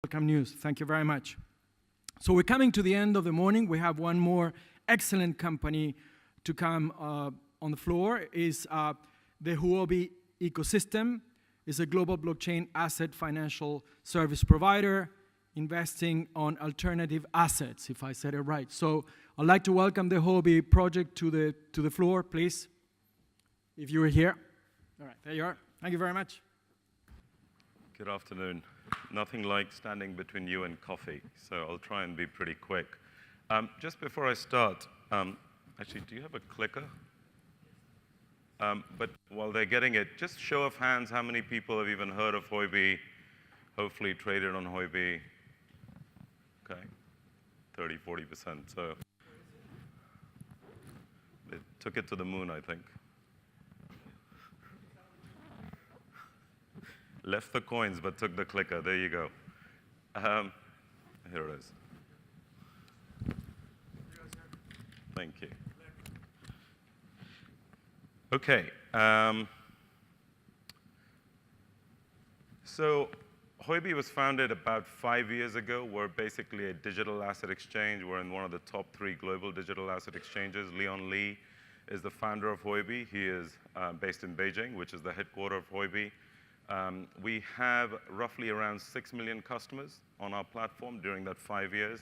Welcome news. Thank you very much. So we're coming to the end of the morning. We have one more excellent company to come on the floor. Is the Huobi ecosystem. Is a global blockchain asset financial service provider investing on alternative assets, if I said it right. So I'd like to welcome the Huobi project to the floor, please, if you are here. All right, there you are. Thank you very much. Good afternoon. Nothing like standing between you and coffee, so I'll try and be pretty quick. Just before I start, actually, do you have a clicker? But while they're getting it, just show of hands, how many people have even heard of Huobi, hopefully traded on Huobi? Okay, 30, 40%. So they took it to the moon, I think. Left the coins, but took the clicker. There you go. Here it is. Thank you. Okay. So Huobi was founded about 5 years ago. We're basically a digital asset exchange. We're in one of the top 3 global digital asset exchanges. Leon Lee is the founder of Huobi. He is based in Beijing, which is the headquarters of Huobi. We have roughly around 6 million customers on our platform during that 5 years.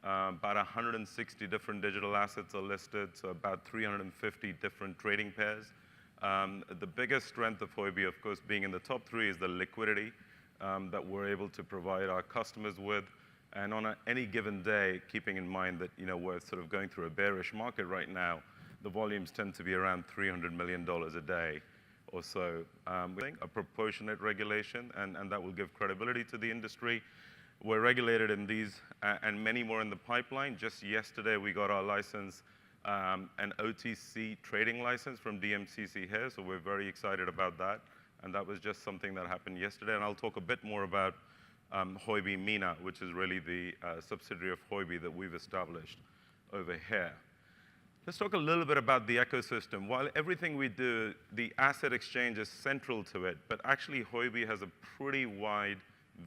About 160 different digital assets are listed, so about 350 different trading pairs. The biggest strength of Huobi, of course, being in the top 3 is the liquidity that we're able to provide our customers with. And on any given day, keeping in mind that we're sort of going through a bearish market right now, the volumes tend to be around $300 million a day. Or so, a proportionate regulation, and that will give credibility to the industry. We're regulated in these and many more in the pipeline. Just yesterday, we got our license, an OTC trading license from DMCC here, so we're very excited about that. And that was just something that happened yesterday. And I'll talk a bit more about Huobi MENA, which is really the subsidiary of Huobi that we've established over here. Let's talk a little bit about the ecosystem. While everything we do, the asset exchange is central to it, but actually Huobi has a pretty wide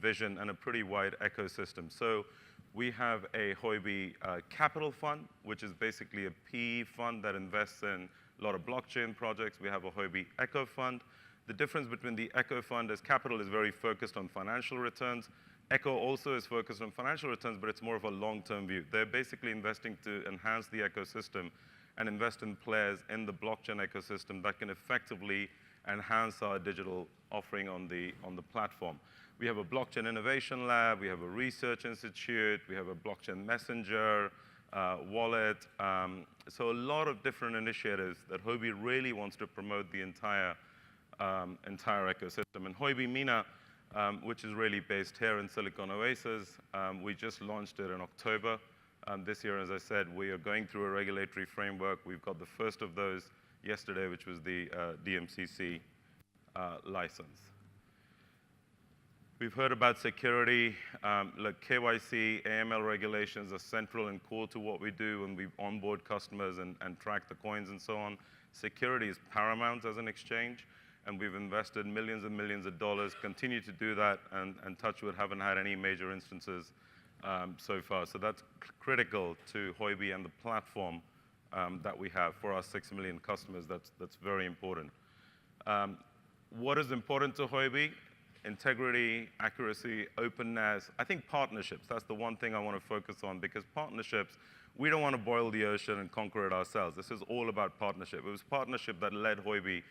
vision and a pretty wide ecosystem. So we have a Huobi capital fund, which is basically a PE fund that invests in a lot of blockchain projects. We have a Huobi Eco Fund. The difference between the Eco Fund is capital is very focused on financial returns. Eco also is focused on financial returns, but it's more of a long-term view. They're basically investing to enhance the ecosystem and invest in players in the blockchain ecosystem that can effectively enhance our digital offering on the platform. We have a blockchain innovation lab, we have a research institute, we have a blockchain messenger, wallet. So a lot of different initiatives that Huobi really wants to promote the entire ecosystem. And Huobi MENA, which is really based here in Silicon Oasis. We just launched it in October. This year, as I said, we are going through a regulatory framework. We've got the first of those yesterday, which was the DMCC license. We've heard about security. Look, KYC, AML regulations are central and core to what we do when we onboard customers and track the coins and so on. Security is paramount as an exchange. And we've invested millions and millions of dollars, continue to do that, and touch wood, haven't had any major instances so far. So that's critical to Huobi and the platform that we have for our 6 million customers. That's very important. What is important to Huobi? Integrity, accuracy, openness. I think partnerships, that's the one thing I want to focus on, because partnerships, we don't want to boil the ocean and conquer it ourselves. This is all about partnership. It was partnership that led Huobi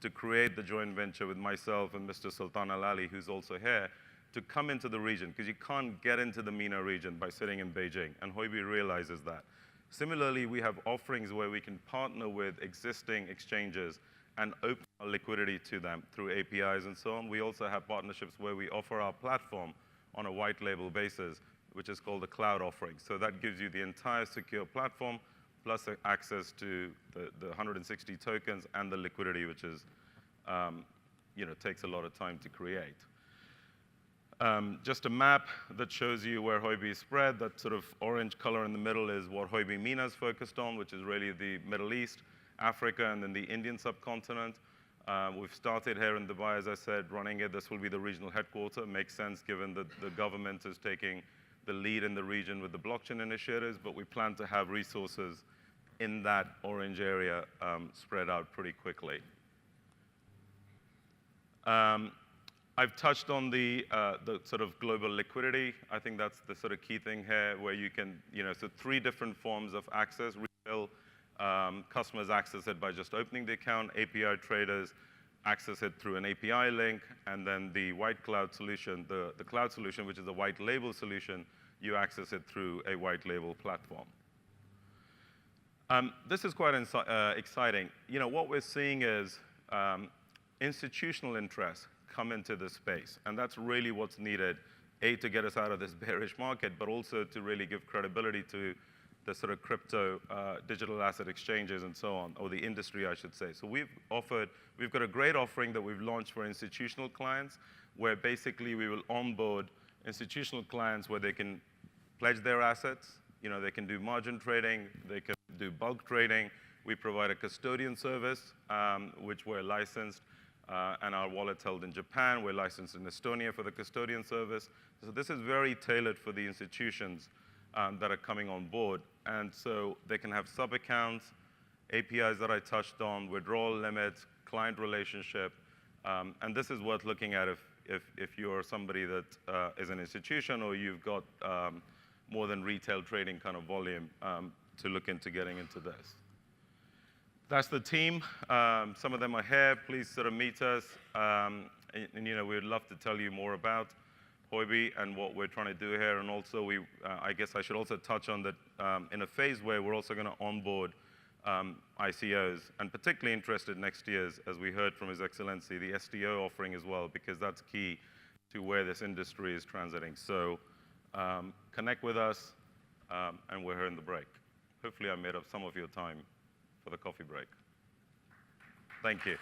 to create the joint venture with myself and Mr. Sultan Al-Ali, who's also here, to come into the region, because you can't get into the MENA region by sitting in Beijing, and Huobi realizes that. Similarly, we have offerings where we can partner with existing exchanges and open our liquidity to them through APIs and so on. We also have partnerships where we offer our platform on a white label basis, which is called the cloud offering. So that gives you the entire secure platform, plus access to the 160 tokens and the liquidity, which is, takes a lot of time to create. Just a map that shows you where Huobi is spread. That sort of orange color in the middle is what Huobi MENA is focused on, which is really the Middle East, Africa, and then the Indian subcontinent. We've started here in Dubai, as I said, running it. This will be the regional headquarter. Makes sense given that the government is taking the lead in the region with the blockchain initiatives, but we plan to have resources in that orange area spread out pretty quickly. I've touched on the sort of global liquidity. I think that's the sort of key thing here, where you can, so 3 different forms of access. Retail customers access it by just opening the account. API traders access it through an API link. And then the white cloud solution, the cloud solution, which is a white label solution, you access it through a white label platform. This is quite exciting. What we're seeing is institutional interest come into this space. And that's really what's needed, A, to get us out of this bearish market, but also to really give credibility to the sort of crypto digital asset exchanges and so on, or the industry, I should say. So we've got a great offering that we've launched for institutional clients, where basically we will onboard institutional clients where they can pledge their assets, they can do margin trading, they can do bulk trading. We provide a custodian service, which we're licensed, and our wallet's held in Japan. We're licensed in Estonia for the custodian service. So this is very tailored for the institutions that are coming on board. And so they can have sub-accounts, APIs that I touched on, withdrawal limits, client relationship. And this is worth looking at if you're somebody that is an institution or you've got more than retail trading kind of volume to look into getting into this. That's the team. Some of them are here. Please sort of meet us. And we'd love to tell you more about Huobi and what we're trying to do here. And also, I guess I should also touch on that in a phase where we're also going to onboard ICOs, and particularly interested next year, as we heard from His Excellency, the STO offering as well, because that's key to where this industry is transiting. So connect with us, and we're here in the break. Hopefully, I made up some of your time for the coffee break. Thank you.